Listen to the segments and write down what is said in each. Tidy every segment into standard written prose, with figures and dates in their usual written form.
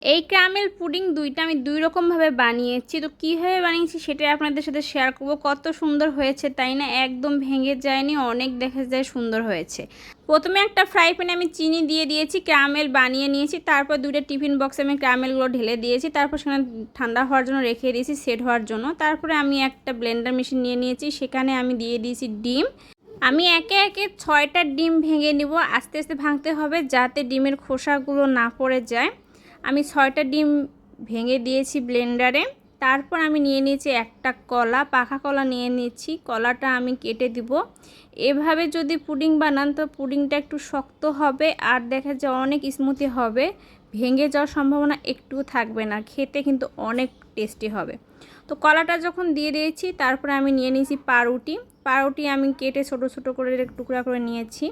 এই caramel pudding দুইটা আমি দুই রকমভাবে বানিয়েছি। তো কীভাবে বানিয়েছি সেটাই আপনাদের সাথে শেয়ার করব। কত সুন্দর হয়েছে তাই না, একদম ভেঙে যায়নি, অনেক দেখা যায় সুন্দর হয়েছে। প্রথমে একটা ফ্রাই প্যানে আমি চিনি দিয়ে দিয়েছি, ক্যারামেল বানিয়ে নিয়েছি। তারপর দুইটা টিফিন বক্সে আমি ক্যারামেলগুলো ঢেলে দিয়েছি। তারপর সেখানে ঠান্ডা হওয়ার জন্য রেখে দিয়েছি, সেট হওয়ার জন্য। তারপরে আমি একটা ব্লেন্ডার মেশিন নিয়ে নিয়েছি, সেখানে আমি দিয়ে দিয়েছি ডিম। আমি একে একে 6টা ডিম ভেঙে নিব, আস্তে আস্তে ভাঙতে হবে যাতে ডিমের খোসাগুলো না পড়ে যায়। আমি 6টা ডিম ভেঙে দিয়েছি ব্লেন্ডারে। তারপর আমি নিয়ে নিয়েছি একটা কলা, পাকা কলা নিয়ে নিয়েছি, কলাটা আমি কেটে দিব। এভাবে যদি পুডিং বানান তো পুডিংটা একটু শক্ত হবে আর দেখা যায় অনেক স্মুথি হবে, ভেঙে যাওয়ার সম্ভাবনা একটুও থাকবে না, খেতে কিন্তু অনেক টেস্টি হবে। তো কলাটা যখন দিয়ে দিয়েছি তারপরে আমি নিয়ে নিয়েছি পাউরুটি। পাউরুটি আমি কেটে ছোট ছোট করে টুকরা করে নিয়েছি।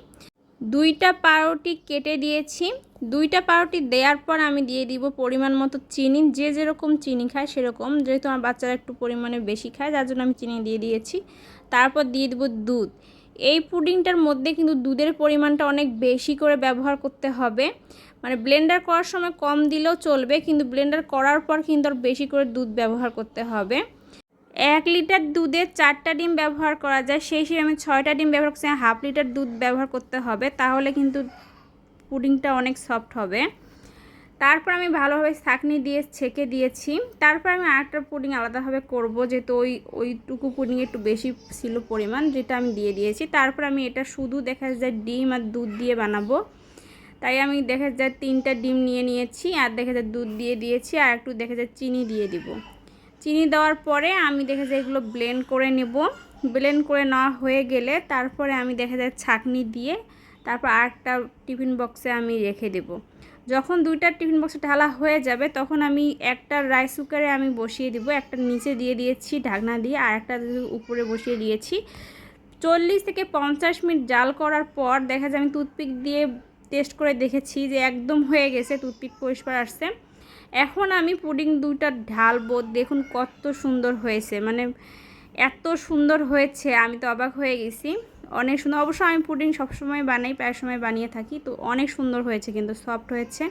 2টা পাউরুটি কেটে দিয়েছি। 2টা পাউরুটি দেওয়ার পর আমি দিয়ে দিব পরিমাণ মতো চিনি, যে যেরকম চিনি খায় সেরকম, যেহেতু আমার বাচ্চারা একটু পরিমাণে বেশি খায় যার জন্য আমি চিনি দিয়ে দিয়েছি। তারপর দিয়ে দিব দুধ। এই পুডিংটার মধ্যে কিন্তু দুধের পরিমাণটা অনেক বেশি করে ব্যবহার করতে হবে, মানে ব্লেন্ডার করার সময় কম দিলেও চলবে, কিন্তু ব্লেন্ডার করার পর কিন্তু আর বেশি করে দুধ ব্যবহার করতে হবে। 1 লিটার দুধে 4টা ডিম ব্যবহার করা যায়, সেই হিসেবে আমি 6টা ডিম ব্যবহার করছি। 1/2 লিটার দুধ ব্যবহার করতে হবে, তাহলে কিন্তু পুডিংটা অনেক সফট হবে। তারপর আমি ভালোভাবে ছাঁকনি দিয়ে ছেঁকে দিয়েছি। তারপর আমি আরেকটা পুডিং আলাদাভাবে করব, যেহেতু ওইটুকু পুডিং একটু বেশি ছিল পরিমাণ, যেটা আমি দিয়ে দিয়েছি। তারপর আমি এটা শুধু দেখা যায় ডিম আর দুধ দিয়ে বানাবো, তাই আমি দেখা যায় 3টা ডিম নিয়ে নিয়েছি, আর দেখা যায় দুধ দিয়ে দিয়েছি, আর একটু দেখা যায় চিনি দিয়ে দিব। চিনি দেওয়ার পরে আমি দেখা যায় এগুলো ব্লেন্ড করে নেব। ব্লেন্ড করে নেওয়া হয়ে গেলে তারপরে আমি দেখা যায় ছাঁকনি দিয়ে তারপর আরেকটা টিফিন বক্সে আমি রেখে দেব। যখন 2টা টিফিন বক্সে ঢালা হয়ে যাবে তখন আমি একটা রাইস কুকারে আমি বসিয়ে দিব, একটা নিচে দিয়ে দিয়েছি ঢাকনা দিয়ে, আর একটা উপরে বসিয়ে দিয়েছি। 40 থেকে 50 মিনিট জাল করার পর দেখা যায় আমি টুথপিক দিয়ে টেস্ট করে দেখেছি যে একদম হয়ে গেছে, টুথপিক পরিষ্কার আসছে। এখন আমি পুডিং 2টা ঢালবো, দেখুন কত সুন্দর হয়েছে, মানে এত সুন্দর হয়েছে আমি তো অবাক হয়ে গেছি, অনেক সুন্দর। অবশ্য আমি পুডিং সবসময় বানাই, প্রায় সময় বানিয়ে থাকি, তো অনেক সুন্দর হয়েছে, কিন্তু সফট হয়েছে,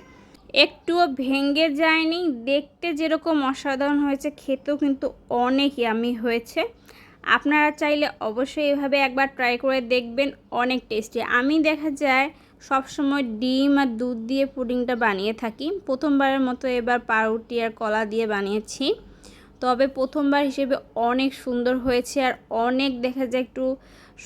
একটুও ভেঙে যায়নি। দেখতে যেরকম অসাধারণ হয়েছে, খেতেও কিন্তু অনেক ইয়ামি হয়েছে। আপনারা চাইলে অবশ্যই এভাবে একবার ট্রাই করে দেখবেন, অনেক টেস্টি। আমি দেখা যায় সবসময় ডিম আর দুধ দিয়ে পুডিংটা বানিয়ে থাকি, প্রথমবারের মতো এবার পাউরুটি আর কলা দিয়ে বানিয়েছি। তবে প্রথমবার হিসেবে অনেক সুন্দর হয়েছে, আর অনেক দেখা যায় একটু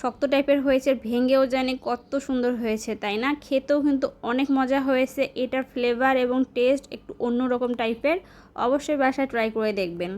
শক্ত টাইপের হয়েছে, ভেঙেও জানি কত সুন্দর হয়েছে তাই না, খেতেও কিন্তু অনেক মজা হয়েছে। এটার ফ্লেভার এবং টেস্ট একটু অন্যরকম টাইপের, অবশ্যই বাসায় ট্রাই করে দেখবেন।